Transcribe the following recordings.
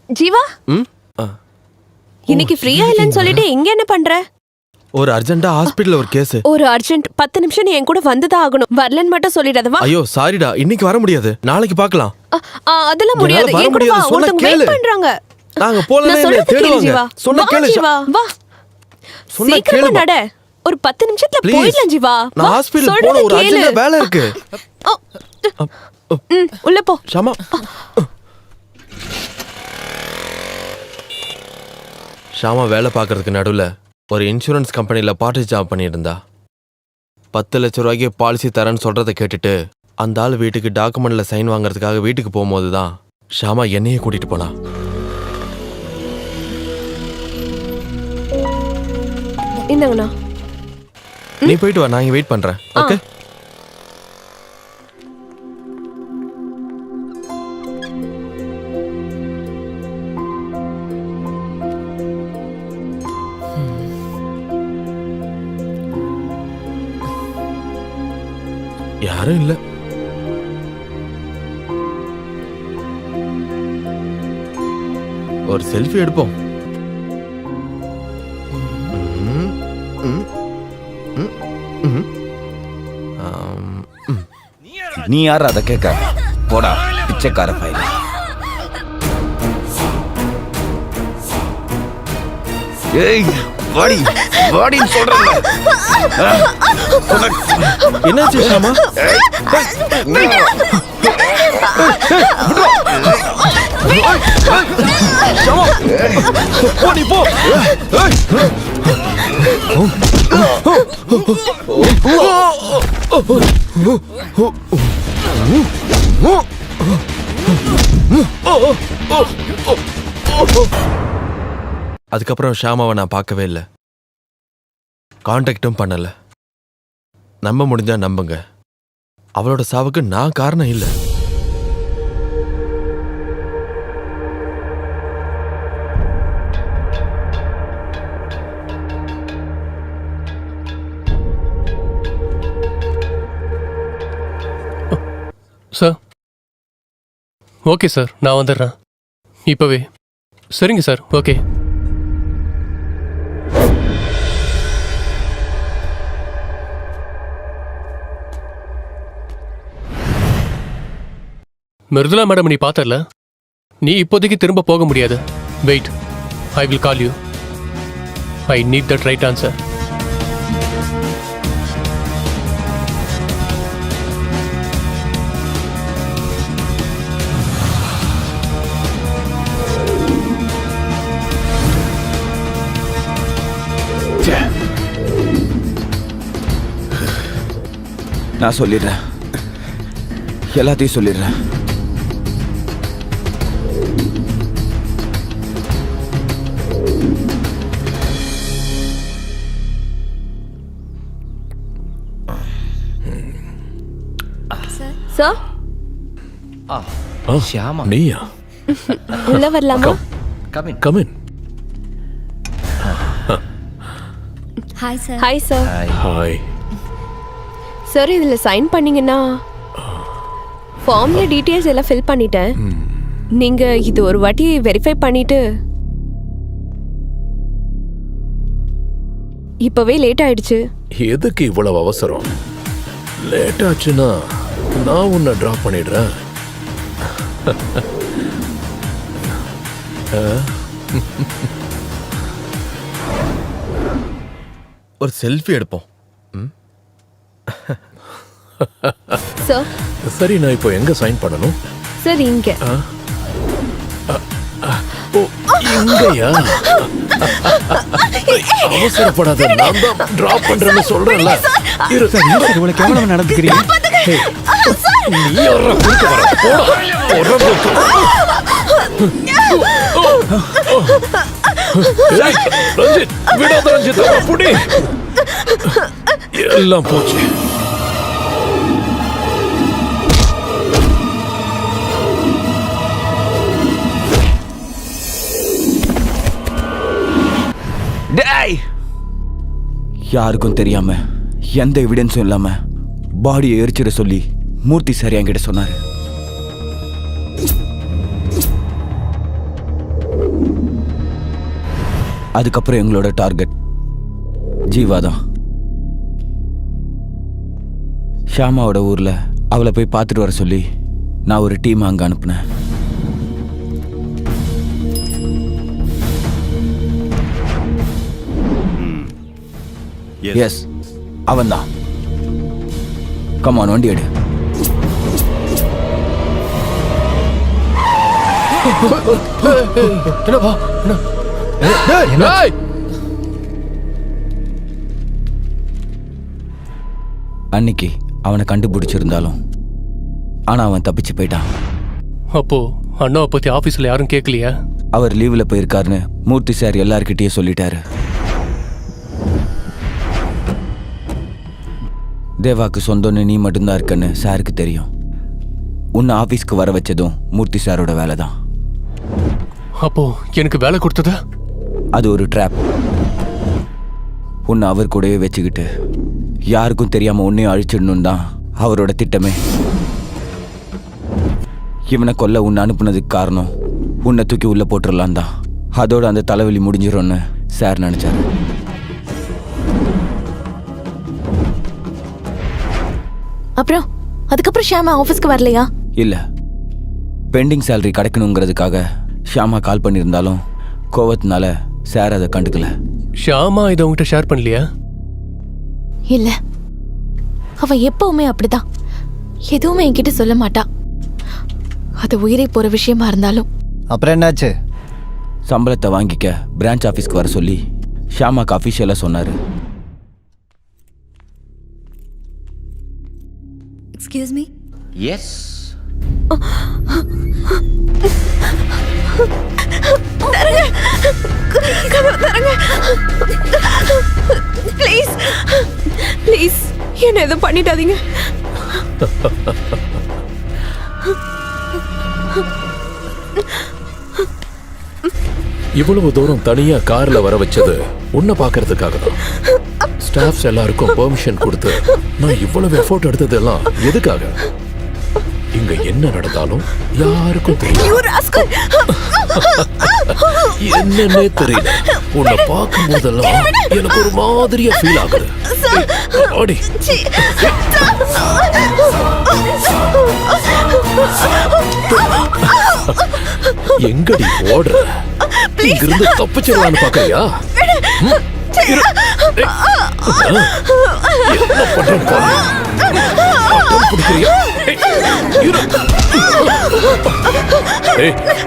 ஜீவா, இன்னைக்கு ஃப்ரீயா இல்லைன்னு சொல்லிட்டு இங்க என்ன பண்ற? ஒரு அர்ஜென்ட்டா ஹாஸ்பிடல்ல ஒரு கேஸ். ஒரு அர்ஜென்ட் 10 நிமிஷம் நீ என் கூட வந்துதான் ஆகணும். வரலன்னு மட்டும் சொல்லிடாதவா? ஐயோ சாரிடா, இன்னைக்கு வர முடியாது, நாளைக்கு பார்க்கலாம். அதெல்லாம் முடியாது. என் கூட வா, ஒருத்தங்க வெயிட் பண்றாங்க. நாங்க போலனே தேடுவாங்க. சொன்னா கேளு ஜீவா. வா. சொன்னா கேளு நட. ஒரு 10 நிமிஷத்துல போயிடலாம் ஜீவா. நான் ஹாஸ்பிடல் போற ஒரு அர்ஜென்ட் வேலை இருக்கு. உள்ள போ. ஷாமா. ஷாமா வேலை பார்க்கறதுக்கு நடுவுல ஒரு இன்சூரன்ஸ் கம்பெனில பார்ட் ஜாப் பண்ணிட்டு இருந்தா. 10 லட்சம் ரூபாய்க்கு பாலிசி தரேன்னு சொல்றதை கேட்டுட்டு அந்த ஆள் வீட்டுக்கு டாக்குமெண்ட்ல சைன் வாங்குறதுக்காக வீட்டுக்கு போகும்போது தான் ஷாமா என்னையே கூட்டிட்டு போனா. இந்தங்கண்ணா, நீ போயிட்டு வா, நான் இங்க வெயிட் பண்றேன். ஓகே. யாரும் இல்ல. ஒரு செல்ஃபி எடுப்போம். நீ யார் அதை கேட்க? போடா பிச்சைக்கார பையன். ஏய் வாடி வாடின்னு சொல்றேன். என்னாச்சு ஷாமா? போ நீ போ. அதுக்கப்புறம் ஷாமாவை நான் பார்க்கவே இல்லை, கான்டாக்டும் பண்ணல. நம்ப முடிஞ்சா நம்புங்க, அவளோட சாவுக்கு நான் காரணம் இல்லை. சார் ஓகே சார், நான் வந்துடுறேன் இப்போவே. சரிங்க சார், ஓகே. மிருதுலா மேடம் நீ பார்த்தல, நீ இப்போதைக்கு திரும்ப போக முடியாது. Wait, I will call you. I need that right answer. நான் சொல்லிடுறேன், எல்லாத்தையும் சொல்லிடுறேன். சார், ஷியாமா நீயா? உள்ள வரலாமா? Come in. Hi sir. Hi sir. Hi sir, இதுல சைன் பண்ணீங்கன்னா ஃபார்ம்ல டீடைல்ஸ் எல்லாம் ஃபில் பண்ணிட்டேன். நீங்க இது ஒரு வாட்டி வெரிஃபை பண்ணிட்டு. இப்பவே லேட் ஆயிடுச்சு. எதுக்கு இவ்வளவு அவசரம்? லேட் ஆச்சுன்னா நான் உன்னை டிராப் பண்ணிடுறேன். ஒரு செல்ஃபி எடுப்போம். சார், சரி, நான் இப்போ எங்க சைன் பண்ணணும்? சார் இங்க. ஓ, இங்கயா? அவசரப்படாத, நான் தான் டிராப் பண்றேன்னு சொல்றேன்ல. இரு சார், இவ்வளவு கேவலமா நடந்துக்கிறீங்க. நீ யாரா குறுக்க வர? போடா. ரஞ்சித், விடாத ரஞ்சித், புடி. எல்லாம் போச்சு. யாருக்கும் தெரியாம எந்த எவிடன்ஸும் இல்லாம பாடியை எரிச்சிட சொல்லி மூர்த்தி சார் என்கிட்ட சொன்னாரு. அதுக்கப்புறம் எங்களோட டார்கெட் ஜீவா தான். ஷாமாவோட ஊர்ல அவளை போய் பார்த்துட்டு வர சொல்லி நான் ஒரு டீம் அங்கே அனுப்புனேன். எஸ், அவன்தான். கமான், வண்டி எடு. என்னப்பா என்ன? அன்னைக்கு அவனை கண்டுபிடிச்சிருந்தாலும் ஆனா அவன் தப்பிச்சு போயிட்டான். அப்போ அண்ணாவை பத்தி ஆபீஸ்ல யாரும் கேட்கலையா? அவர் லீவ்ல போயிருக்காருன்னு மூர்த்தி சார் எல்லார்கிட்டயும் சொல்லிட்டாரு. தேவாக்கு சொந்தம்னு நீ மட்டும்தான் இருக்கன்னு சாருக்கு தெரியும். உன்னை ஆபீஸ்க்கு வர வச்சதும் மூர்த்தி சாரோட வேலை தான். அப்போ எனக்கு வேலை கொடுத்ததா? அது ஒரு ட்ராப். உன்னை அவர் கூடவே வச்சுக்கிட்டு யாருக்கும் தெரியாம உன்னையும் அழிச்சிடணும் தான் அவரோட திட்டமே. இவனை கொல்ல உன்னை அனுப்புனதுக்கு காரணம் உன்னை தூக்கி உள்ள போட்டுடலாம் தான். அதோட அந்த தலைவலி முடிஞ்சிடும்னு சார் நினைச்சாரு. அப்புறம் அதுக்கப்புறம் ஷியாமா ஆஃபீஸ்க்கு வரலையா? இல்ல, பெண்டிங் சேலரி கிடைக்கணுங்கிறதுக்காக ஷியாமா கால் பண்ணியிருந்தாலும் கோவத்தினால சார் அதை கண்டுக்கல. ஷாமா இதை உங்ககிட்ட ஷேர் பண்ணலையா? இல்ல, அவ எப்பவுமே அப்படிதான். எதுவுமே என்கிட்ட சொல்ல மாட்டா. அது உயிரை போற விஷயமா இருந்தாலும். அப்புறம் என்னாச்சு? சம்பளத்தை வாங்கிக்க பிரான்ச் ஆஃபீஸ்க்கு வர சொல்லி ஷியாமாக்கு அஃபிஷியலாக சொன்னார். Excuse me. Yes. Please please என்ன எதுவும் பண்ணிடாதீங்க. இவ்வளவு தூரம் தனியா கார்ல வர வச்சது உன்னை பாக்குறதுக்காக தான். ஸ்டாஃப்ஸ் எல்லாருக்கும் பெர்மிஷன் கொடுத்து நான் இவ்வளவு எஃபோர்ட் எடுத்ததெல்லாம் எதுக்காக? இங்க என்ன நடந்தாலும் யாருக்கும் தெரியும். என்னன்னே தெரியல, உன்னை பார்க்கும் போதெல்லாம் எனக்கு ஒரு மாதிரியா ஃபீல் ஆகுது. ஆடி எங்கடி ஓடுற? இங்கிருந்து தப்பிச்சிடலான்னு பாக்கறியா? என்ன பண்றேன் பாரு. பிடிக்கிறியா?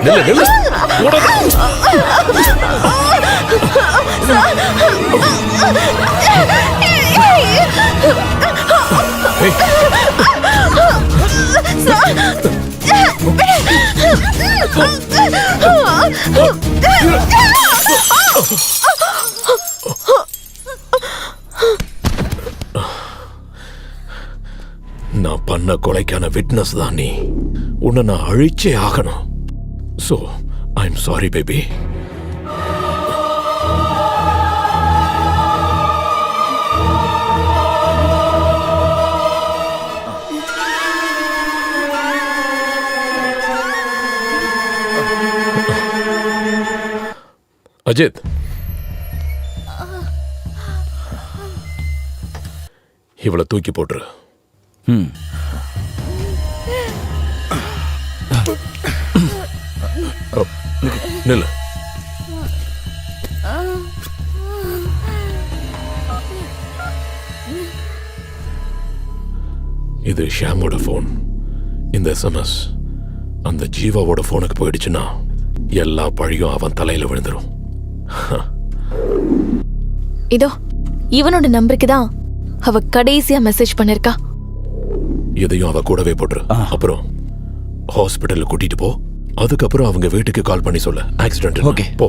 நில்லு நில்லு. நான் பண்ண கொலைக்கான விட்னஸ் தான் நீ. உன்னை நான் அழிச்சே ஆகணும். So I am sorry baby. Ajith, இவளை தூக்கி போட்டுரு. நில்லு. இது ஷாமோட போன். இந்த SMS அந்த ஜீவாவோட போனுக்கு போயிடுச்சுன்னா எல்லா பழியும் அவன் தலையில விழுந்துரும். இதோ இவனோட நம்பருக்கு தான் அவ கடைசியா மெசேஜ் பண்ணிருக்கா. இதையும் அவ கூடவே போட்டுரு. அப்புறம் ஹாஸ்பிட்டல்ல கூட்டிட்டு போ. அதுக்கப்புறம் அவங்க வீட்டுக்கு கால் பண்ணி சொல்ல ஆக்சிடென்ட். ஓகே போ.